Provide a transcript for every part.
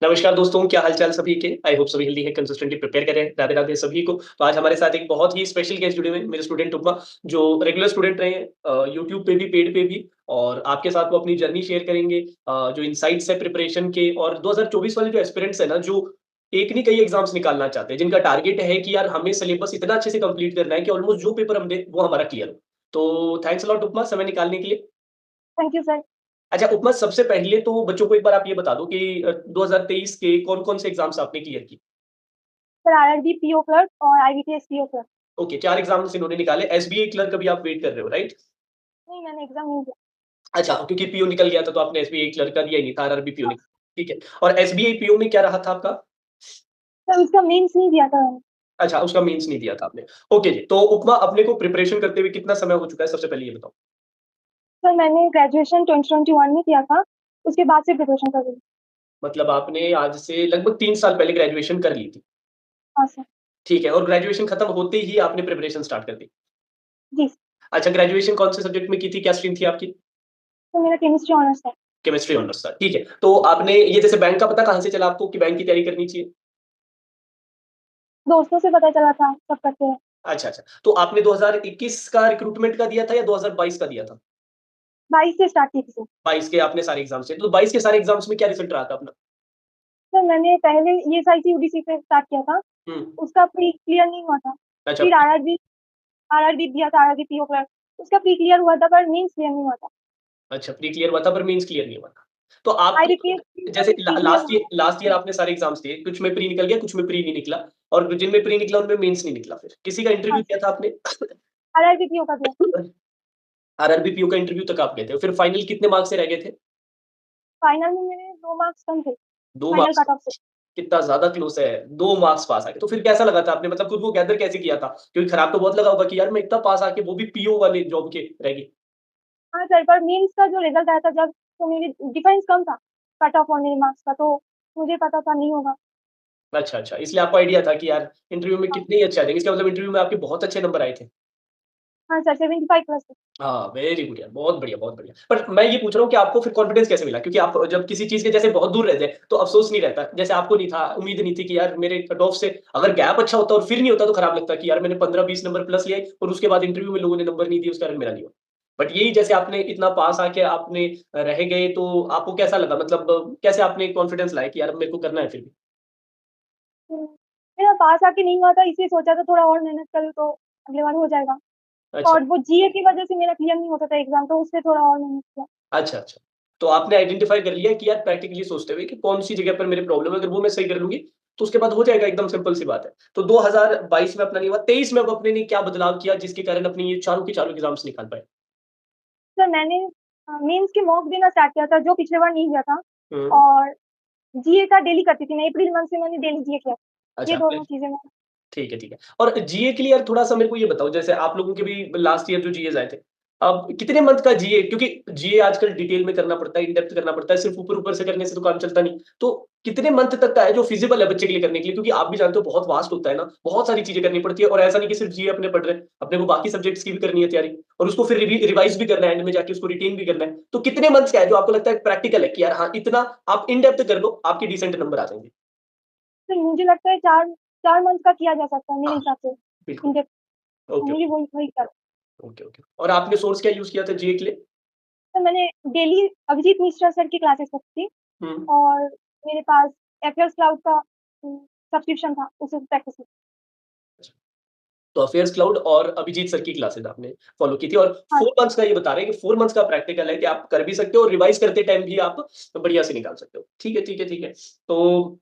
नमस्कार दोस्तों, क्या हाल-चाल सभी के? आई होप सभी हेल्दी हैं, कंसिस्टेंटली प्रिपेयर कर रहे हैं। राधे-राधे सभी को। तो आज हमारे साथ एक बहुत ही स्पेशल गेस्ट जुड़े हुए हैं, मेरे स्टूडेंट उपमा, जो रेगुलर स्टूडेंट रहे हैं यूट्यूब पे भी, पेड पे भी और आपके साथ वो अपनी जर्नी शेयर करेंगे जो इनसाइट्स है प्रिपरेशन के और 2024 वाले जो एस्पिरेंट्स हैं ना, जो एक नहीं कई एग्ज़ाम्स निकालना चाहते हैं, जिनका टारगेट है कि यार हमें सिलेबस इतना अच्छे से कंप्लीट करना है कि ऑलमोस्ट जो पेपर हम दें, वो हमारा क्लियर हो। तो थैंक्स अ लॉट उपमा समय निकालने के लिए। Thank you sir. अच्छा उपमा सबसे पहले तो बच्चों को एक बार आप ये बता दो कि 2023 के कौन-कौन से एग्ज़ाम्स आपने क्लियर किए? सर आरआरबी पीओ क्लर्क और IBPS PO clerk. Okay, 4 exams इन्होंने निकाले, एसबीआई क्लर्क का भी आप वेट कर रहे हो, राइट? नहीं, मैंने एग्जाम नहीं दिया। अच्छा, क्योंकि पीओ निकल गया था तो आपने एसबीआई क्लर्क का दिया ही नहीं था, आरआरबी पीओ निकला, ठीक है। और एसबीआई पीओ में क्या रहा था आपका? सर उसका मेंस नहीं दिया था मैंने। अच्छा, उसका मेंस नहीं दिया था आपने। ओके जी, तो उपमा अपने को प्रिपरेशन करते हुए कितना समय हो चुका है, सबसे पहले ये बताओ? सर मैंने ग्रेजुएशन 2021 में किया था, उसके बाद से प्रिपरेशन कर रही हूँ। मतलब आपने आज से लगभग 3 साल पहले ग्रेजुएशन कर ली थी, हाँ सर। ठीक है और ग्रेजुएशन खत्म होते ही आपने प्रिपरेशन स्टार्ट कर दी। जी सर। अच्छा, ग्रेजुएशन कौन से सब्जेक्ट में की थी, क्या स्ट्रीम थी आपकी? तो मेरा केमिस्ट्री ऑनर्स था। केमिस्ट्री ऑनर्स था, ठीक है। तो आपने ये जैसे बैंक का पता कहाँ से चला आपको कि बैंक की तैयारी करनी चाहिए? दोस्तों से पता चला था, सब करते हैं। अच्छा, अच्छा। तो आपने 2021 का रिक्रूटमेंट का दिया था या 2022 का दिया था? 22 से स्टार्ट की थी सर। 22 के आपने सारे एग्ज़ाम्स दिए, तो 22 के सारे एग्ज़ाम्स में क्या रिज़ल्ट रहा था अपना? सर मैंने पहले ईएसआईसी यूडीसी से स्टार्ट किया था, हुँ, उसका प्री क्लियर नहीं हुआ था। अच्छा, फिर आरआरबी आरआरबी दिया था, आरआरबी पीओ क्लर्क, उसका प्री क्लियर हुआ था पर मेंस क्लियर नहीं हुआ था। अच्छा प्री क्लियर हुआ था पर मेंस क्लियर नहीं हुआ था। तो आप आईबीपीएस का जैसे भी प्री क्लियर हुआ था। लास्ट ईयर आपने सारे एग्ज़ाम्स दिए, कुछ में प्री निकल गया, कुछ में प्री नहीं निकला और जिनमें प्री निकला उनमें मेंस नहीं निकला फिर। किसी का हाँ इंटरव्यू सर, दिया था आपने? आरआरबी पीओ का दिया था। आरआरबी पीओ का इंटरव्यू तक आप गए थे, फिर फाइनल कितने मार्क्स से रह गए थे? फाइनल में मेरे 2 मार्क्स कम थे, 2 फाइनल मार्क्स कट ऑफ से। कितना ज़्यादा क्लोज़ है, 2 मार्क्स पास आ गए। तो फिर कैसा लगा था आपने मतलब खुद को गैदर कैसे किया था? क्योंकि खराब तो बहुत लगा होगा कि यार मैं इतना पास आके वो भी पीओ वाले जॉब के रह गई। हाँ सर, पर मेंस का जो रिजल्ट आया था जब, तो मेरी डिफरेंस कम था कट ऑफ और मेरे मार्क्स का, तो मुझे पता था नहीं होगा। अच्छा, अच्छा, इसलिए आपको आइडिया था कि यार इंटरव्यू में हाँ। कितने ही अच्छे आ जाएँगे, इसका मतलब इंटरव्यू में आपके बहुत अच्छे नंबर आए थे। हाँ सर, 75 प्लस थे। हाँ, वेरी गुड यार, बहुत बढ़िया, बहुत बढ़िया। पर मैं ये पूछ रहा हूँ कि आपको फिर कॉन्फिडेंस कैसे मिला? क्योंकि आप जब किसी चीज़ के जैसे बहुत दूर रहते हैं, तो अफ़सोस नहीं रहता। जैसे आपको नहीं था, उम्मीद नहीं थी कि यार मेरे कट ऑफ से अगर गैप अच्छा होता और फिर नहीं होता तो खराब लगता कि यार मैंने 15-20 नंबर प्लस लिए और उसके बाद इंटरव्यू में लोगों ने नंबर नहीं दिए, उस कारण मेरा नहीं हुआ। बट यही जैसे आपने इतना पास आके आपने रह गए, तो आपको कैसा लगा? मतलब कैसे आपने कॉन्फिडेंस लाया कि यार मेरे को करना है फिर भी? हम्म, मेरा पास आके नहीं हुआ था, इसलिए सोचा था थोड़ा और मेहनत करूँ तो अगली बार हो जाएगा। अच्छा। और वो जीए की वजह से मेरा क्लियर नहीं होता था एग्जाम, तो उससे थोड़ा और मेहनत किया। अच्छा, अच्छा। तो आपने आइडेंटिफ़ाई कर लिया कि यार प्रैक्टिकली सोचते हुए कि कौन-सी जगह पर मेरी प्रॉब्लम है, अगर वो मैं सही कर लूँगी, तो उसके बाद हो जाएगा एकदम सिंपल सी बात है। तो 2022 में अपना नहीं हुआ, 23 में अब अपने ने क्या बदलाव किया जिसके कारण अपनी ये चारों के चारों एग्ज़ाम्स निकाल पाए? सर मैंने मेंस के मॉक देना स्टार्ट किया था, जो पिछले बार नहीं दिया था। हुँ। और जीए का डेली करती थी मैं, अप्रैल मंथ से मैंने डेली जीए किया। ये अच्छा, फिर दोनों चीजें मैं। ठीक है, ठीक है। और जीए के लिए यार थोड़ा-सा मेरे को ये बताओ, जैसे आप लोगों के भी लास्ट ईयर जो जीएस आए थे, अब कितने मंथ का जीए क्योंकि जीए आजकल डिटेल में करना पड़ता है, इन डेप्थ करना पड़ता है, सिर्फ़ ऊपर-ऊपर से करने से तो काम चलता नहीं। तो कितने मंथ तक का है जो फ़ीज़िबल है बच्चे के लिए करने के लिए? क्योंकि आप भी जानते हो बहुत वास्ट होता है ना, बहुत सारी चीज़ें करनी पड़ती है और ऐसा नहीं कि सिर्फ़ जीए अपने पढ़ रहे हैं, अपने को बाकी सब्जेक्ट्स की भी करनी है तैयारी और उसको फिर रिवाइज़ भी करना है, एंड में जाके उसको रिटेन भी करना है। तो कितने मंथ्स का है जो आपको लगता है प्रैक्टिकल है कि यार हाँ, इतना आप इन डेप्थ कर लो, आपके डिसेंट नंबर आ जाएँगे? तो मुझे लगता है 4 मंथ का किया जा सकता है मेरे हाँ, हिसाब से। बिल्कुल। इन डेप्थ ओके, मुझे ओके। वही वही कर। Okay, okay. और आपने सोर्स क्या यूज़ किया था जीए के लिए? तो मैंने डेली अभिजीत मिश्रा सर की क्लासेस करती थी हुँ। और मेरे पास एफएस क्लाउड का सब्सक्रिप्शन था, उसे प्रैक्टिस की। तो अफेयर्स क्लाउड और अभिजीत सर की क्लासेस आपने फॉलो की थी और हाँ 4 सर। मंथ्स का ये बता रहे हैं कि 4 मंथ्स का प्रैक्टिकल है कि आप कर भी सकते हो और रिवाइज़ करते टाइम भी आप बढ़िया से निकाल सकते हो। ठीक है, ठीक है, ठीक है। तो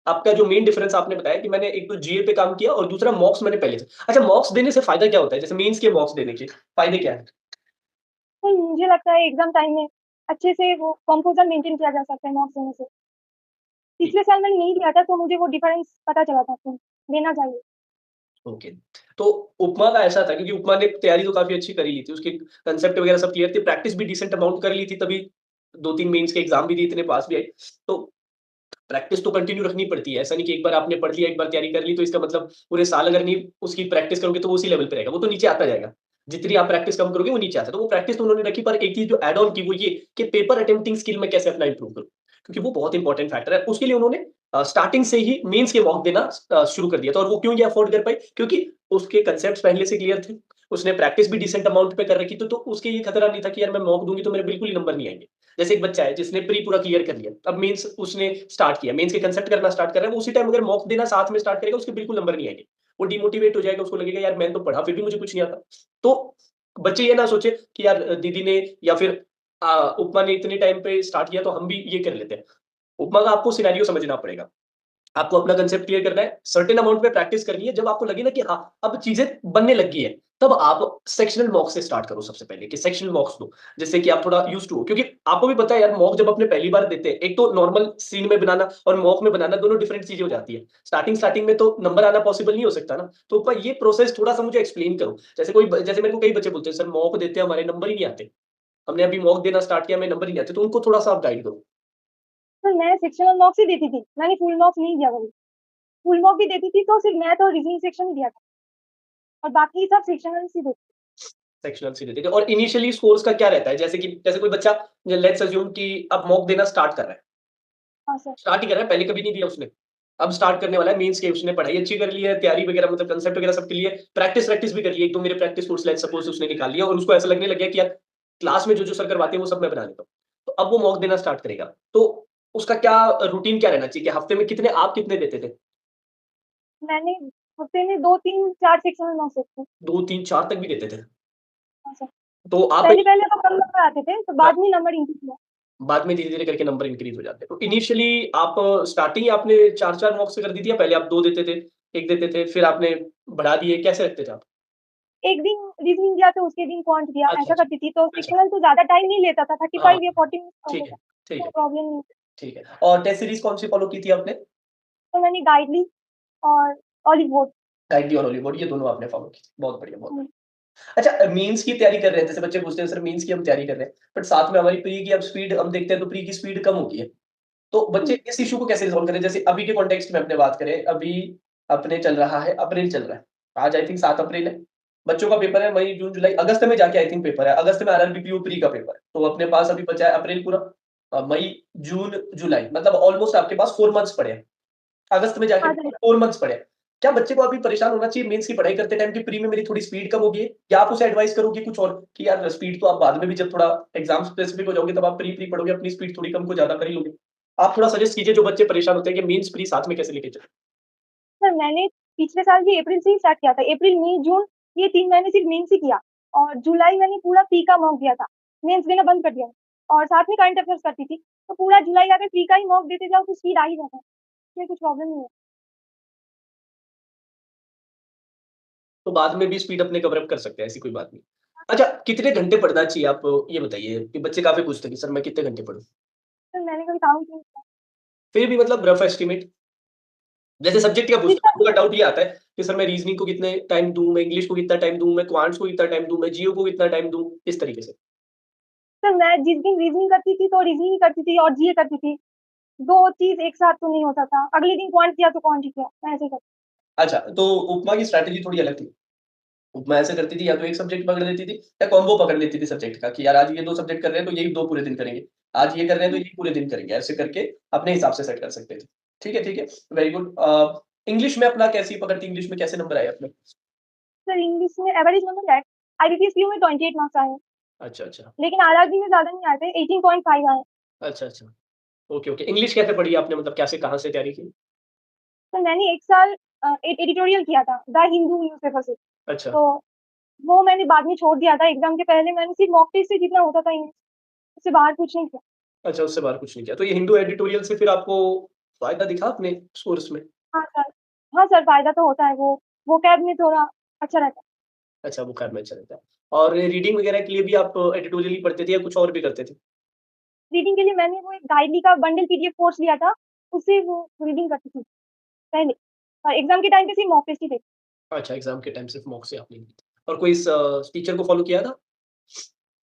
आपका जो मेन डिफरेंस आपने बताया कि मैंने एक तो जीए पे काम किया और दूसरा मॉक्स मैंने पहले से अच्छा मॉक्स देने से फ़ायदा क्या होता है? जैसे मेंस के मॉक्स देने के फ़ायदे क्या हैं? तो मुझे लगता है एग्जाम टाइम में अच्छे से वो कंपोज़र मेंटेन किया जा सकता है मॉक्स देने से। ठीक, पिछले साल मैंने नहीं दिया था, तो मुझे वो डिफरेंस पता चला था, तो देना चाहिए। ओके। तो उपमा का ऐसा था क्योंकि उपमा ने तैयारी तो काफ़ी अच्छी कर ही ली थी, उसके कांसेप्ट वगैरह सब क्लियर थे, प्रैक्टिस भी डिसेंट अमाउंट कर ली थी तभी 2-3 मेंस के एग्ज़ाम भी दिए, इतने पास भी आए। तो प्रैक्टिस तो कंटिन्यू रखनी पड़ती है। ऐसा नहीं कि एक बार आपने पढ़ लिया, एक बार तैयारी कर ली तो इसका मतलब पूरे साल अगर नहीं उसकी प्रैक्टिस करोगे तो वो उसी लेवल पे रहेगा। वो तो नीचे आता जाएगा। जितनी आप प्रैक्टिस कम करोगे वो नीचे आता है। तो वो प्रैक्टिस तो उन्होंने रखी पर एक चीज़ जो ऐड ऑन की वो ये कि पेपर अटेम्प्टिंग स्किल मैं कैसे अपना इम्प्रूव करूँ। क्योंकि वो बहुत इंपॉर्टेंट फैक्टर है। उसके लिए उन्होंने स्टार्टिंग से ही मेंस के मॉक देना शुरू कर दिया था और वो क्यों ये अफोर्ड कर पाई? क्योंकि उसके कांसेप्ट्स पहले से क्लियर थे। उसने प्रैक्टिस भी डिसेंट अमाउंट पे कर रखी थी, तो उसके ये खतरा नहीं था कि यार मैं मॉक दूँगी तो मेरे बिल्कुल ही नंबर नहीं आएँगे। जैसे एक बच्चा है जिसने प्री पूरा क्लियर कर लिया, अब मेंस उसने स्टार्ट किया, मेंस के कांसेप्ट करना स्टार्ट कर रहा है, वो उसी टाइम अगर मॉक देना साथ में स्टार्ट करेगा, उसके बिल्कुल नंबर नहीं आएँगे। वो डिमोटिवेट हो जाएगा, उसको लगेगा यार मैंने तो पढ़ा फिर भी मुझे कुछ नहीं आता। तो बच्चे ये ना सोचे कि यार दीदी ने या फिर उपमा ने इतने टाइम पे स्टार्ट किया तो हम भी ये कर लेते हैं। उपमा का आपको सिनेरियो समझना पड़ेगा। आपको अपना कांसेप्ट क्लियर करना है, सर्टेन अमाउंट में प्रैक्टिस करनी है, जब आपको लगे ना कि हाँ, अब चीज़ें बनने लग गई हैं, तब आप सेक्शनल मॉक से स्टार्ट करो सबसे पहले कि सेक्शनल मॉक्स दो, जिससे कि आप थोड़ा यूज़्ड हो। क्योंकि आपको भी पता है यार मॉक जब अपने पहली बार देते हैं, एक तो नॉर्मल सीन में बनाना और मॉक में बनाना दोनों डिफरेंट चीज़ें हो जाती है। स्टार्टिंग में तो नंबर आना पॉसिबल नहीं हो सकता ना, तो ऊपर ये प्रोसेस थोड़ा-सा मुझे एक्सप्लेन करो। जैसे मेरे को कई बच्चे बोलते हैं, "सर मॉक देते हैं, हमारे नंबर ही नहीं आते। हमने अभी मॉक देना स्टार्ट किया, हमें नंबर ही नहीं आते।" तो उनको थोड़ा-सा आप गाइड करो। सर मैं सेक्शनल मार्क्स ही देती थी, मैंने फुल मार्क्स नहीं दिया कभी। फुल मार्क भी देती थी तो सिर्फ मैथ और रीजनिंग सेक्शन ही दिया था और बाकी सब सेक्शनल ही देती। सेक्शनल से देते थे और इनिशियली स्कोर्स का क्या रहता है? जैसे कोई बच्चा लेट्स अज्यूम कि अब मॉक देना स्टार्ट कर रहा है। हाँ सर। स्टार्ट ही कर रहा है, पहले कभी नहीं दिया उसने। अब स्टार्ट करने वाला है मेंस की उसने पढ़ाई अच्छी कर ली है, तैयारी वगैरह मतलब कांसेप्ट वगैरह सब क्लियर, प्रैक्टिस भी कर ली है। 1-2 मेरे प्रैक्टिस कोर्स लेट्स सपोज़ उसने निकाल लिया और उसको ऐसा लगने लग गया कि यार क्लास में जो-जो सर करवाते हैं वो सब मैं बना लेता हूँ। तो अब वो मॉक देना स्टार्ट करेगा। तो उसका क्या रूटीन क्या रहना चाहिए कि हफ्ते में कितने देते थे? मैंने हफ्ते में 2, 3, 4 सेक्शनल मार्क्स देते थे। 2, 3, 4 तक भी देते थे। हाँ सर। तो आप पहले-पहले तो कम नंबर आते थे, तो बाद में नंबर इंक्रीज़ हुआ। बाद में धीरे-धीरे करके नंबर इंक्रीज़ हो जाते हैं। तो इनिशियली आप स्टार्टिंग आपने 4-4 मॉक से कर दी थी या पहले आप 2 देते थे, 1 देते थे, फिर आपने बढ़ा दिए, कैसे रखते थे आप? एक दिन रीज़निंग दिया तो उसके दिन क्वांट दिया, अच्छा, ऐसा अच्छा। करती थी। तो अच्छा, सेक्शनल तो ज़्यादा टाइम नहीं लेता था, हाँ, 35 या 40 मिनट्स कर ठीक है, लेता, ठीक कोई है, ठीक प्रॉब्लम नहीं। ठीक है। और टेस्ट सीरीज़ कौन-सी फ़ॉलो की थी आपने? तो मैंने गाइड ली और ऑलिव बोर्ड। गाइडी और हॉलीवुड ये दोनों आपने फ़ॉलो की थी। बहुत बढ़िया, बहुत हुँ, बढ़िया। अच्छा मेंस की तैयारी कर रहे हैं, जैसे बच्चे पूछते हैं सर मेंस की हम तैयारी कर रहे हैं, बट साथ में हमारी प्री की अब स्पीड हम देखते हैं तो प्री की स्पीड कम हो गई है। तो बच्चे हुँ। इस इश्यू को कैसे रिज़ॉल्व करें? जैसे अभी के कॉन्टेक्स्ट में अपने बात करें, अभी अपने चल रहा है अप्रैल चल रहा है। आज आई थिंक 7 अप्रैल है। बच्चों का पेपर है मई, जून, जुलाई, अगस्त में जाके आई थिंक पेपर है। अगस्त में आरआरबी पीओ प्री का पेपर है। तो अपने पास अभी बचा है अप्रैल पूरा मई, जून, जुलाई मतलब ऑलमोस्ट आपके पास 4 मंथ्स पड़े हैं। अगस्त में जाके हाँ सर। 4 मंथ्स पड़े हैं। क्या बच्चे को अभी परेशान होना चाहिए मेंस की पढ़ाई करते टाइम कि प्री में मेरी थोड़ी स्पीड कम हो गई है? या आप उसे एडवाइस करोगे कुछ और कि यार स्पीड तो आप बाद में भी जब थोड़ा एग्ज़ाम स्पेसिफिक हो जाओगे तब आप प्री पढ़ोगे, अपनी स्पीड थोड़ी कम को ज़्यादा कर ही लोगे। आप थोड़ा सजेस्ट कीजिए जो बच्चे परेशान होते हैं कि मेंस प्री साथ में कैसे लेके चलें? सर मैंने पिछले साल भी अप्रैल से ही स्टार्ट किया था। अप्रैल, मई, जून ये 3 महीने सिर्फ मेंस ही किया और जुलाई मैंने पूरा प्री का मॉक दिया था। मेंस देना बंद कर दिया और साथ में करंट अफेयर्स करती थी। तो पूरा जुलाई अगर प्री का ही मॉक देते जाओ तो स्पीड आ ही जाता है। इसमें कुछ प्रॉब्लम नहीं है। तो बाद में भी स्पीड अपने कवर अप कर सकते हैं, ऐसी कोई बात नहीं। अच्छा कितने घंटे पढ़ना चाहिए आप ये बताइए? कि बच्चे काफ़ी पूछते हैं कि सर मैं कितने घंटे पढूँ? सर मैंने कभी काउंट नहीं किया। फिर भी मतलब रफ एस्टीमेट जैसे सब्जेक्ट का पूछते जितना हैं, बच्चों का डाउट ये आता है कि सर मैं रीज़निंग को कितने टाइम दूँ, मैं इंग्लिश को कितना टाइम दूँ, मैं क्वांट्स को कितना टाइम दूँ, मैं जियो को कितना टाइम दूँ, इस तरीके से। सर मैं जिस दिन रीज़निंग करती थी तो रीज़निंग ही करती थी और जीए करती थी। 2 चीज़ एक साथ तो नहीं होता था। अगले दिन क्वांट किया तो क्वांट ही किया। मैं ऐसे करती अच्छा, तो उपमा की स्ट्रैटेजी थोड़ी अलग थी। उपमा ऐसे करती थी या तो एक सब्जेक्ट पकड़ लेती थी या कॉम्बो पकड़ लेती थी सब्जेक्ट का कि यार आज ये 2 सब्जेक्ट कर रहे हैं तो यही 2 पूरे दिन करेंगे। आज ये कर रहे हैं तो थी। यही पूरे दिन करेंगे। ऐसे करके अपने हिसाब से सेट कर सकते थे। ठीक है, वेरी गुड। इंग्लिश में अपना कैसी पकड़ थी? इंग्लिश में कैसे नंबर आए अपने? सर इंग्लिश में एवरेज नंबर है। आईबीपीएस पीयू में 28 मार्क्स आए हैं, अच्छा, अच्छा। लेकिन आरआरबी में ज़्यादा नहीं आए थे, 18.5 आए। अच्छा, अच्छा। ओके। इंग्लिश कैसे पढ़ी आपने मतलब कैसे कहाँ से तैयारी की? तो मैंने 1 साल एडिटोरियल किया था द हिंदू न्यूज़पेपर से। अच्छा, तो वो मैंने बाद में छोड़ दिया था। एग्ज़ाम के पहले मैंने सिर्फ मॉक टेस्ट से जितना होता था इंग्लिश, उससे बाहर कुछ नहीं किया। अच्छा उससे बाहर कुछ नहीं किया। तो ये हिंदू एडिटोरियल से फिर आपको फ़ायदा दिखा अपने सोर्स में? हाँ सर। हाँ सर, फ़ायदा तो होता है। वो वोकैब में थोड़ा अच्छा रहता है। अच्छा वोकैब में अच्छा रहता है। और रीडिंग वगैरह के लिए भी आप एडिटोरियल ही पढ़ते थे या कुछ और भी करते थे? रीडिंग के लिए मैंने वो एक गाइडली का बंडल पीडीएफ कोर्स लिया था, उससे वो रीडिंग करती थी पहले और एग्ज़ाम के टाइम पे सिर्फ मॉक टेस्ट ही देती थी। अच्छा एग्ज़ाम के टाइम सिर्फ़ मॉक से आपने ली थी। और कोई टीचर को फ़ॉलो किया था?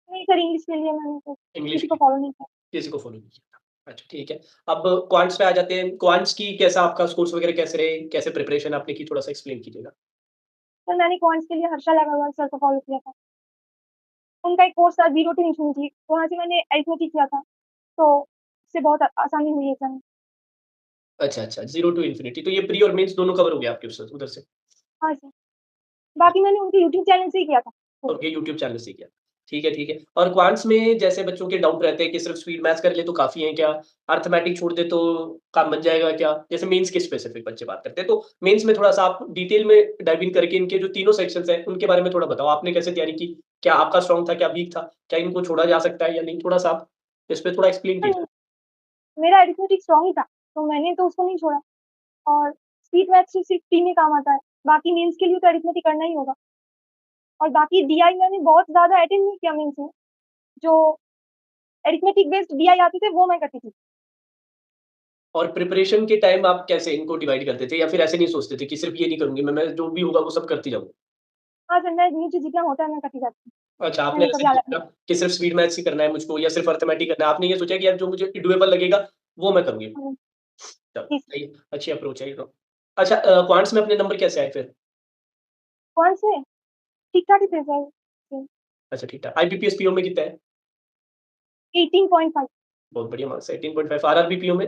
नहीं सर, इंग्लिश के लिए मैंने तो इंग्लिश किसी को की फ़ॉलो नहीं किया। किसी को फ़ॉलो नहीं किया। अच्छा ठीक है। अब क्वांट्स पे आ जाते हैं। क्वांट्स की कैसा आपका कोर्स वगैरह कैसे रहे? कैसे प्रिपरेशन आपने की थोड़ा-सा एक्सप्लेन कीजिएगा? सर मैंने क्वांट्स के लिए हर्षा अग्रवाल सर को फ़ॉलो किया था। उनका एक कोर्स था ज़ीरो टू इन्फिनिटी, वहाँ से मैंने अरिथमेटिक किया था। तो से बहुत आसानी हुई एग्ज़ाम में। अच्छा, अच्छा, 0 टू इन्फिनिटी तो ये प्री और मेंस दोनों कवर हो गया आपके उस उधर से? हाँ जी, बाकी मैंने उनके यूट्यूब चैनल से ही किया था। तो ओके, यूट्यूब चैनल से किया। ठीक है, ठीक है। और क्वांट्स में जैसे बच्चों के डाउट रहते हैं कि सिर्फ़ स्पीड मैथ्स कर ले तो काफ़ी है क्या? अरिथमेटिक छोड़ दे तो काम बन जाएगा क्या? जैसे मेंस के स्पेसिफिक बच्चे बात करते हैं, तो मेंस में थोड़ा-सा आप डिटेल में डाइव इन करके इनके जो तीनों सेक्शंस हैं, उनके बारे में थोड़ा बताओ। आपने कैसे तैयारी की? क्या आपका स्ट्रॉन्ग था, क्या वीक था? क्या इनको छोड़ा जा सकता है या नहीं? थोड़ा-सा आप इस पे थोड़ा एक्सप्लेन कीजिए। नहीं, मेरा अरिथमेटिक स्ट्रॉन्ग ही था, तो मैंने तो उसको नहीं छोड़ा और स्पीड मैथ्स तो सिर्फ़ प्री में काम आता है, बाकी मेंस के लिए तो अरिथमेटिक करना ही होगा और बाकी डीआई मैंने बहुत ज़्यादा अटेंड नहीं किया मेंस में, जो अरिथमेटिक बेस्ड डीआई आते थे वो मैं करती थी। और प्रिपरेशन के टाइम आप कैसे इनको डिवाइड करते थे या फिर ऐसे नहीं सोचते थे कि सिर्फ़ ये नहीं करूँगी मैं जो भी होगा वो सब करती जाऊँगी? हाँ सर, मैं मुझे जितना होता है मैं करती जाती हूँ, अच्छा, आपने मैंने ऐसे कभी नहीं अलग सोचा कि सिर्फ़ स्पीड मैथ्स ही करना है मुझको या सिर्फ़ अरिथमेटिक करना है। आपने ये सोचा कि यार जो मुझे डूएबल लगेगा, वो मैं करूँगी। नहीं चलो, जी, सही है, अच्छी अप्रोच है ये तो। अच्छा क्वांट्स में अपने नंबर कैसे आए फिर? कौन से? ठीक-ठाक ही थे सर। जी, अच्छा ठीक-ठाक। आईबीपीएस पीओ में कितना है? 18.5 बहुत बढ़िया मार्क्स है 18.5 आरआरबी पीओ में?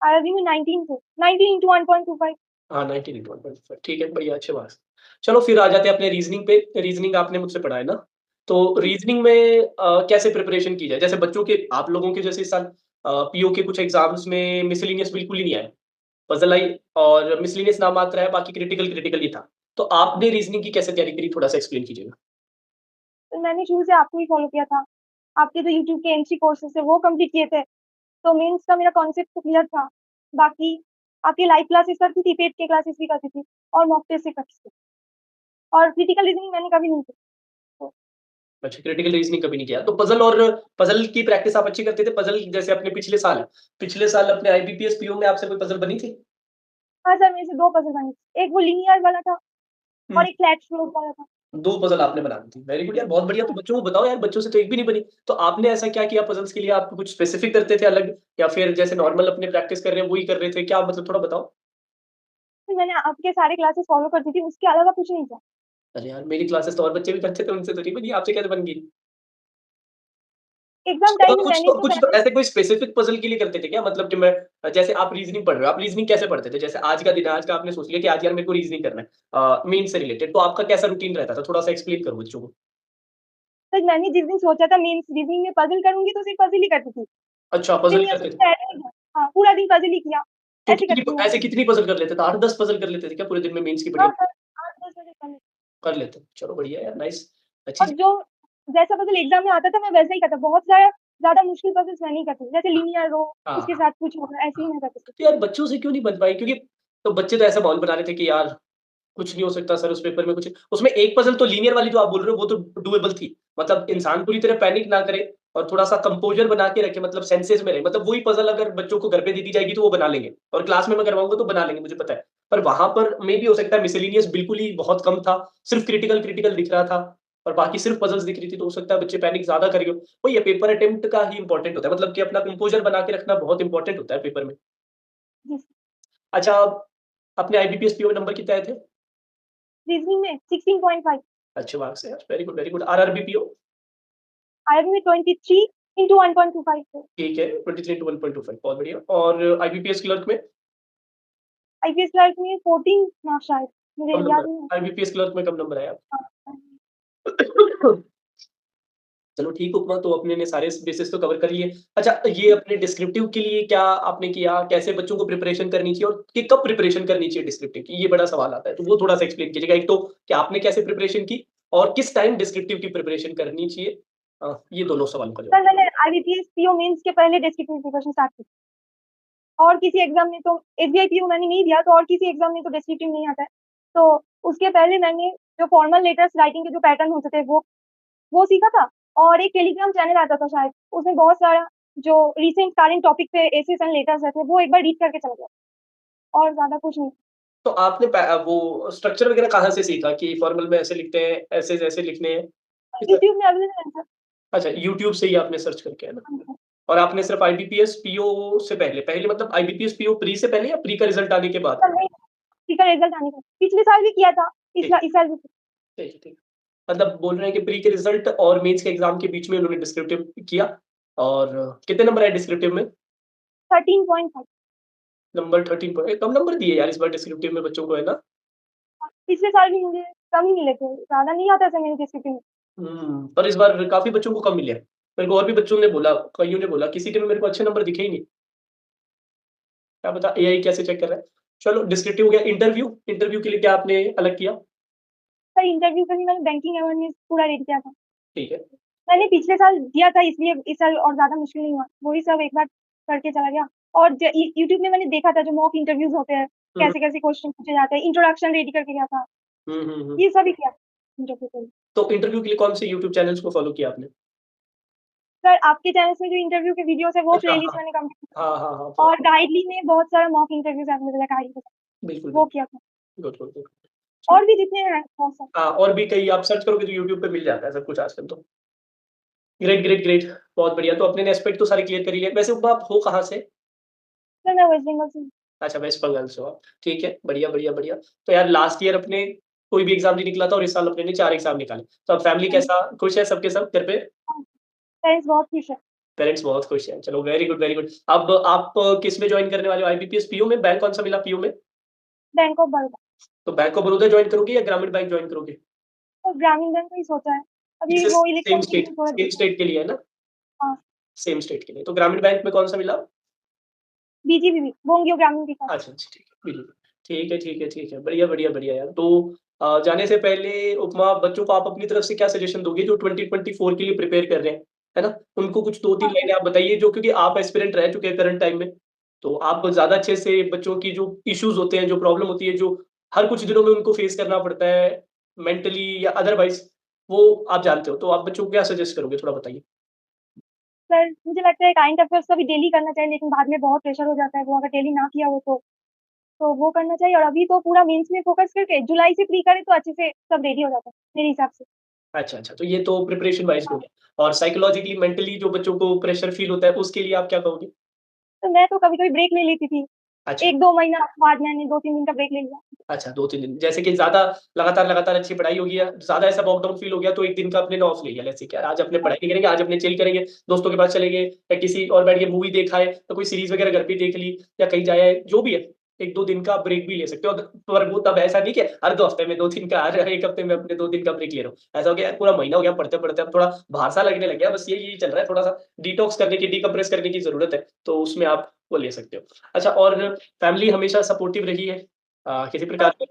आरआरबी में 19 थे, 19 इंटू 1.25 हाँ, 19 इंटू 1.5 ठीक है, बढ़िया अच्छे मार्क्स। चलो फिर आ जाते हैं अपने रीज़निंग पे। रीज़निंग आपने मुझसे पढ़ा है ना? तो जी, रीज़निंग में कैसे प्रिपरेशन की जाए? जैसे बच्चों के आप लोगों के जैसे इस साल पीओ के कुछ एग्ज़ाम्स में मिसलेनियस बिल्कुल ही नहीं आया। पज़ल आई और मिसलेनियस नाम मात्र है, बाकी क्रिटिकल ही था। तो आपने रीज़निंग की कैसे तैयारी करी? थोड़ा-सा एक्सप्लेन कीजिएगा। तो मैंने शुरू से आपको ही फ़ॉलो किया था। आपके जो यूट्यूब के एमसी कोर्सेज़ थे वो कंप्लीट किए थे, तो मेंस का मेरा कॉन्सेप्ट तो क्लियर था। बाकी आपकी लाइव क्लासेस करती थी, पेड की क्लासेस भी करती थी और मॉक टेस्ट भी करती थी और क्रिटिकल रीज़निंग मैंने कभी नहीं की। तो अच्छा, क्रिटिकल रीज़निंग कभी नहीं किया। तो पज़ल की प्रैक्टिस आप अच्छी करते थे? पज़ल जैसे अपने पिछले साल अपने आईबीपीएस पीओ में आपसे कोई पज़ल बनी थी? हाँ सर, मेरे से 2 पज़ल बनी थी। एक वो लीनियर वाला था हुँ। और एक फ्लैट फ्लोट वाला था। 2 पज़ल आपने बना दी थी। वेरी गुड यार, बहुत बढ़िया। तो हाँ, बच्चों को बताओ यार, बच्चों से तो एक भी नहीं बनी। तो आपने ऐसा क्या किया पज़ल्स के लिए? आप कुछ स्पेसिफिक करते थे अलग या फिर जैसे नॉर्मल अपने प्रैक्टिस कर रहे हैं, वो ही कर रहे थे? क्या मतलब थोड़ा बताओ? फिर मैंने आपके सारे क्लासेस फ़ॉलो करती थी, उसके अलावा कुछ नहीं किया। अरे यार, मेरी क्लासेस तो और बच्चे भी करते थे, उनसे तो नहीं बनी, आपसे कैसे बन गई? एग्ज़ाम टाइम में कुछ मैंने तो तो कुछ तो पहले ऐसे कोई स्पेसिफिक पज़ल के लिए करते थे क्या? मतलब कि मैं जैसे आप रीज़निंग पढ़ रहे हो, आप रीज़निंग कैसे पढ़ते थे? जैसे आज का दिन है, आज का आपने सोच लिया कि आज यार मेरे को रीज़निंग करना है मेंस से रिलेटेड, तो आपका कैसा रूटीन रहता था? थोड़ा-सा एक्सप्लेन करो बच्चों को। सर मैंने जिस दिन सोचा था मेंस रीज़निंग में पज़ल करूँगी तो सिर्फ़ पज़ल ही करती थी। अच्छा, पज़ल दिन ही या करते थे। उससे ऐड नहीं था। हाँ, पूरा दिन पज़ल ही किया, तो ऐसे करती थी मैं। कितनी पज़ल कर लेते थे? 8-10 पज़ल कर लेते थे क्या पूरे दिन में मेंस की हाँ बढ़िया सर, 8-10 बजे कर लेती कर लेते? चलो बढ़िया है यार, नाइस अच्छी और जो जैसा पज़ल एग्ज़ाम में आता था मैं वैसा ही करता। बहुत ज़्यादा मुश्किल पज़ल्स मैं नहीं करती। जैसे लीनियर रो, हाँ, उसके हाँ। साथ कुछ होगा ऐसे ही मैं करती थी। तो यार बच्चों से क्यों नहीं बन पाई? क्योंकि तो बच्चे तो ऐसा माहौल बना रहे थे कि यार कुछ नहीं हो सकता सर उस पेपर में कुछ उसमें एक पज़ल तो लीनियर वाली जो आप बोल रहे हो वो तो डूएबल थी। मतलब इंसान पूरी तरह पैनिक ना करे और थोड़ा-सा कंपोज़र बना के रखे मतलब सेंसेस में रहे। मतलब वही पज़ल अगर बच्चों को घर पे दे दी जाएगी तो वो बना लेंगे और क्लास में मैं करवाऊँगा तो बना लेंगे मुझे पता है। पर वहाँ पर मेबी हो सकता है मिसेलेनियस बिल्कुल ही बहुत कम था। सिर्फ़ क्रिटिकल दिख रहा था और बाकी सिर्फ़ पज़ल्स दिख रही थी तो हो सकता है बच्चे पैनिक ज़्यादा कर गए हों। वही है पेपर अटेम्प्ट का ही इम्पोर्टेंट होता है मतलब कि अपना कंपोज़र बना के रखना बहुत इम्पोर्टेंट होता है पेपर में। जी, अच्छा अपने आईबीपीएस पीओ में नंबर कितने आए थे? रीज़निंग में 16.5 अच्छे मार्क्स हैं यार, very good. RRB PO? IIB में 23 इंटू 1.25 थे। ठीक है, 23 इंटू 1.25 बहुत बढ़िया और आईबीपीएस क्लर्क में आईपीएस क्लर्क में 14 मार्क्स शायद, मुझे कम याद नंबर नहीं है। आईबीपीएस क्लर्क में कम नंबर आया हाँ, चलो ठीक उपमा तो अपने ने सारे बेसिस तो कवर कर लिए। अच्छा ये अपने डिस्क्रिप्टिव के लिए क्या आपने किया? कैसे बच्चों को प्रिपरेशन करनी चाहिए और कि कब प्रिपरेशन करनी चाहिए डिस्क्रिप्टिव की? ये बड़ा सवाल आता है, तो वो थोड़ा-सा एक्सप्लेन कीजिएगा। एक तो कि आपने कैसे प्रिपरेशन की और किस टाइम डिस्क्रिप्टिव की प्रिपरेशन करनी चाहिए? ये दोनों सवालों का जवाब सर मैंने आईबीपीएस पीओ मेंस के पहले डिस्क्रिप्टिव प्रिपरेशन स्टार्ट की और किसी एग्ज़ाम में तो एसबीआई पीओ मैंने नहीं दिया तो और किसी एग्ज़ाम में तो डिस्क्रिप्टिव नहीं आता है। तो उसके पहले मैंने जो फॉर्मल लेटर्स राइटिंग के जो पैटर्न होते थे वो सीखा था और एक टेलीग्राम चैनल आता था शायद, उसमें बहुत सारा जो रिसेंट करंट टॉपिक पे एसेस एंड लेटर्स रहते हैं, वो एक बार रीड करके चला गया और ज़्यादा कुछ नहीं। तो आपने वो स्ट्रक्चर वगैरह कहाँ से सीखा कि फॉर्मल में ऐसे लिखते हैं, ऐसे ऐसे लिखने हैं? किस यूट्यूब में अवेलेबल है सर। अच्छा यूट्यूब से ही आपने सर्च करके है ना? हाँ जी। और आपने सिर्फ़ आईबीपीएस पीओ से पहले पहले मतलब आईबीपीएस पीओ प्री से पहले या प्री का रिज़ल्ट आने के बाद? सर नहीं, प्री का रिज़ल्ट आने का पिछले साल भी किया था, ठीक, इस साल भी ठीक। मतलब बोल रहे हैं कि प्री के रिज़ल्ट और मेंस के एग्ज़ाम के बीच में उन्होंने डिस्क्रिप्टिव किया? और कितने नंबर आए डिस्क्रिप्टिव में? 13.5। नंबर 13 कम नंबर दिए यार इस बार डिस्क्रिप्टिव में बच्चों को, है ना? पिछले साल भी मुझे कम ही मिले थे, ज़्यादा नहीं आता था मेरे डिस्ट्रिक्ट में। पर इस बार काफ़ी बच्चों को कम मिले हैं। मेरे को और भी बच्चों ने बोला, कइयों ने बोला, किसी के में मेरे को अच्छे नंबर दिखे ही नहीं। क्या पता एआई कैसे चेक कर रहा है। चलो डिस्क्रिप्टिव हो गया, इंटरव्यू, इंटरव्यू के लिए क्या आपने अलग किया? सर इंटरव्यू के लिए मैंने बैंकिंग अवेयरनेस पूरा रीड किया था। ठीक है। मैंने पिछले साल दिया था इसलिए इस साल और ज़्यादा मुश्किल नहीं हुआ। वही सब एक बार करके चला गया और ज यूट्यूब में मैंने देखा था जो मॉक इंटरव्यूज़ होते हैं, हुँ, हुँ। कैसे-कैसे क्वेश्चन पूछे जाते हैं, इंट्रोडक्शन रेडी करके गया था। हुँ, हुँ, हुँ। ये सभी किया इंटरव्यू के लिए। तो इंटरव्यू के लिए कौन से यूट्यूब चैनल्स को फ़ॉलो किया आपने? सर आपके चैनल से जो इंटरव्यू के वीडियोज़ है वो अच्छा, प्लेलिस्ट हाँ। मैंने कंप्लीट की हाँ, हाँ, हाँ, और गाइडली में बहुत सारा मॉक इंटरव्यूज़ अवेलेबल है गाइड के साथ, बिल्कुल, वो बिल्कुल। किया था। Good, good, good. और चलो भी जितने हैं बहुत सारे। हाँ, और भी कई आप सर्च करोगे तो यूट्यूब पे मिल जाता है सब कुछ आजकल तो। Great, great, great. बहुत बढ़िया, तो अपने ने एस्पेक्ट तो सारे क्लियर कर ही लिया। वैसे उपमा आप हो कहाँ से? सर मैं वेस्ट बंगाल से हूँ। अच्छा, वेस्ट बंगाल से हो आप। ठीक है, बढ़िया, बढ़िया, बढ़िया। तो यार लास्ट ईयर अपने कोई भी एग्ज़ाम नहीं निकला था और इस साल अपने ने 4 एग्ज़ाम निकाले। तो अब फैमिली हाँ जी, कैसा खुश है सब के सब घर पे? हाँ। पेरेंट्स बहुत खुश हैं। पेरेंट्स बहुत खुश हैं। चलो वेरी गुड, वेरी गुड। अब आप किस में जॉइन करने वाले हो? आईबीपीएस पीओ में? बैंक कौन-सा मिला पीओ में? बैंक ऑफ बड़ौदा तो बैंक ऑफ बड़ौदा जॉइन करोगे या ग्रामीण बैंक जॉइन करोगे? और ग्रामीण बैंक का ही सोचा है। अभी जैसे वो इलेक्शन के लिए थोड़ा सेम स्टेट के लिए है ना? हाँ, सेम स्टेट के लिए। तो ग्रामीण बैंक में कौन-सा मिला? बीजीबीबी बोंगियो ग्रामीण विकास। अच्छा, अच्छा, ठीक है, बिल्कुल। ठीक है, ठीक है, ठीक है। बढ़िया, बढ़िया, बढ़िया यार। तो जाने से पहले उपमा बच्चों को आप अपनी तरफ से क्या सजेशन दोगे जो 2024 के लिए प्रिपेयर कर रहे हैं, है ना? उनको कुछ 2-3 हाँ, लाइनें आप बताइए जो क्योंकि आप एस्पिरेंट रह चुके हैं करंट टाइम में, तो आप ज़्यादा अच्छे से बच्चों की जो इश्यूज़ होते हैं, जो प्रॉब्लम होती है, जो हर कुछ दिनों में उनको फेस करना पड़ता है, मेंटली या अदरवाइज़, वो आप जानते हो। तो आप बच्चों को क्या सजेस्ट करोगे? थोड़ा बताइए। सर मुझे लगता है काइंड अफेयर्स का भी डेली करना चाहिए लेकिन बाद में बहुत प्रेशर हो जाता है, वो अगर डेली ना किया हो तो वो करना चाहिए और अभी तो पूरा मेंस में फोकस करके जुलाई से प्री करें तो अच्छे से सब रेडी हो जाता है, मेरे हिसाब से। अच्छा, अच्छा, तो ये तो प्रिपरेशन वाइज़ हो हाँ, गया और साइकोलॉजिकली, मेंटली जो बच्चों को प्रेशर फ़ील होता है, उसके लिए आप क्या कहोगे? तो मैं तो कभी-कभी ब्रेक ले लेती थी। अच्छा। 1-2 महीना बाद मैंने 2-3 दिन का ब्रेक ले लिया। अच्छा, 2-3 दिन, जैसे कि ज़्यादा लगातार-लगातार अच्छी पढ़ाई हो गई है, ज़्यादा ऐसा बॉग डाउन फ़ील हो गया तो 1 दिन का अपने ने ऑफ ले लिया, लेट्स से कि यार आज अपने हाँ, पढ़ाई नहीं करेंगे, आज अपने चिल करेंगे, दोस्तों के पास चले गए या किसी और बैठ के मूवी देखा है, तो कोई सीरीज़ वगैरह घर पे देख ली या कहीं जाए आए, जो भी है, 1-2 दिन का ब्रेक भी ले सकते हो पर वो तब ऐसा नहीं कि हर 2 हफ्ते में 2 दिन का, हर 1 हफ्ते में अपने 2 दिन का ब्रेक ले रहा हूँ। ऐसा हो गया यार पूरा महीना हो गया पढ़ते-पढ़ते अब थोड़ा भार-सा लगने लग गया, बस यही चल रहा है, थोड़ा-सा डिटॉक्स करने की, डिकम्प्रेस करने की ज़रूरत है, तो उसमें आप वो ले सकते हो। अच्छा और फैमिली हमेशा सपोर्टिव रही है किसी हाँ, प्रकार की?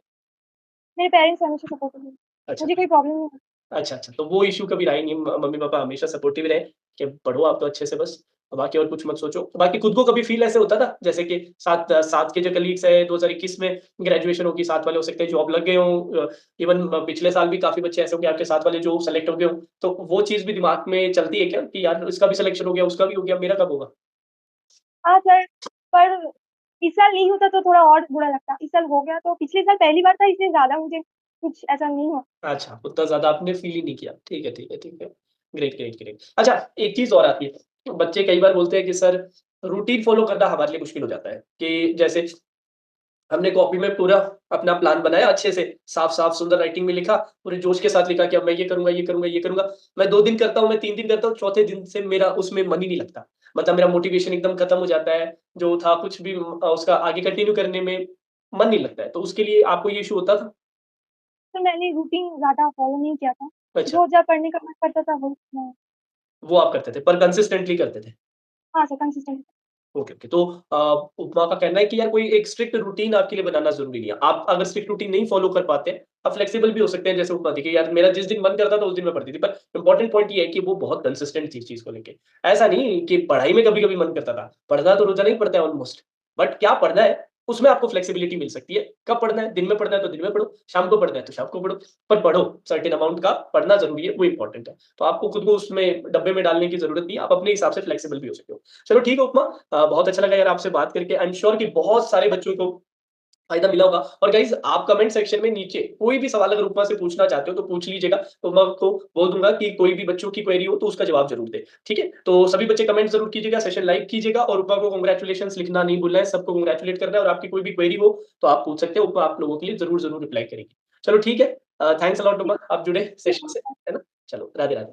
मेरे पेरेंट्स हमेशा सपोर्टिव हैं। अच्छा, मुझे कोई प्रॉब्लम नहीं है। अच्छा, अच्छा, तो वो इश्यू कभी रहा ही नहीं, मम्मी-पापा हमेशा सपोर्टिव रहे कि पढ़ो आप तो अच्छे से बस, बाकी और कुछ मत सोचो। बाकी खुद को कभी फ़ील ऐसे होता था, जैसे कि साथ के जो कलीग्स हैं 2021 में ग्रेजुएशन होगी, साथ वाले हो सकते हैं जॉब लग गए हों इवन पिछले साल भी काफ़ी बच्चे ऐसे होंगे आपके साथ वाले जो सेलेक्ट हो गए हों, तो वो चीज़ भी दिमाग में चलती है क्या कि यार इसका भी सिलेक्शन हो गया, उसका भी हो गया, मेरा कब होगा? हाँ सर, पर इस साल नहीं होता तो थोड़ा और बुरा लगता। इस साल हो गया तो पिछले साल पहली बार था इसलिए ज़्यादा मुझे कुछ ऐसा नहीं हुआ। अच्छा, उतना ज़्यादा आपने फ़ील ही नहीं किया। ठीक है, ठीक है, ठीक है। Great, great, great. अच्छा, एक चीज़ और आती है, बच्चे कई बार बोलते हैं कि सर रूटीन फ़ॉलो करना हमारे लिए मुश्किल हो जाता है कि जैसे हमने कॉपी में पूरा अपना प्लान बनाया अच्छे से, साफ-साफ सुंदर राइटिंग में लिखा, पूरे जोश के साथ लिखा कि अब मैं ये करूँगा, ये करूँगा, ये करूँगा। मैं 2 दिन करता हूँ, मैं 3 दिन करता हूँ, चौथे दिन से मेरा उसमें मन ही नहीं लगता। मतलब मेरा मोटिवेशन एकदम खत्म हो जाता है, जो था कुछ भी उसका आगे कंटिन्यू करने में मन नहीं लगता है। तो उसके लिए आपको ये इश्यू होता था? तो मैंने रूटीन ज़्यादा फॉलो नहीं किया था। अच्छा, जो जब पढ़ने का मन करता था वो मैं वो आप करते थे, पर कंसिस्टेंटली करते थे। हाँ सर कंसिस्टेंट ओके, ओके। तो उपमा का कहना है कि यार कोई एक स्ट्रिक्ट रूटीन आपके लिए बनाना ज़रूरी नहीं है। आप अगर स्ट्रिक्ट रूटीन नहीं फ़ॉलो कर पाते हैं, आप फ्लेक्सिबल भी हो सकते हैं जैसे उपमा देखिए यार मेरा जिस दिन मन करता था उस दिन मैं पढ़ती थी। पर इम्पोर्टेंट पॉइंट ये है कि वो बहुत कंसिस्टेंट थी इस चीज़ को लेके। ऐसा नहीं कि पढ़ाई में कभी-कभी मन करता था। पढ़ना तो रोज़ाना ही पड़ता है ऑलमोस्ट। बट क्या पढ़ना है, उसमें आपको फ्लेक्सिबिलिटी मिल सकती है। कब पढ़ना है, दिन में पढ़ना है तो दिन में पढ़ो, शाम को पढ़ना है तो शाम को पढ़ो। पर पढ़ो, सर्टेन अमाउंट का पढ़ना ज़रूरी है, वो इम्पोर्टेंट है। तो आपको खुद को उसमें डब्बे में डालने की ज़रूरत नहीं है। आप अपने हिसाब से फ्लेक्सिबल भी हो सकते हो। चलो ठीक है उपमा बहुत अच्छा लगा यार आपसे बात करके। आई एम श्योर कि बहुत सारे बच्चों को फ़ायदा मिला होगा और गाइज़ आप कमेंट सेक्शन में नीचे कोई भी सवाल अगर उपमा से पूछना चाहते हो तो पूछ लीजिएगा। तो मैं आपको बोल दूँगा कि कोई भी बच्चों की क्वेरी हो तो उसका जवाब ज़रूर दें। ठीक है? तो सभी बच्चे कमेंट ज़रूर कीजिएगा, सेशन लाइक कीजिएगा और उपमा को कांग्रेचुलेशंस लिखना नहीं भूलना है। सबको कांग्रेचुलेट करना है और आपकी कोई भी क्वेरी हो तो आप पूछ सकते हैं। उपमा आप लोगों के लिए ज़रूर रिप्लाई करेगी। चलो ठीक है। थैंक्स अ लॉट उपमा आप जुड़े ठीक सेशन से, है ना? चलो राधे-राधे।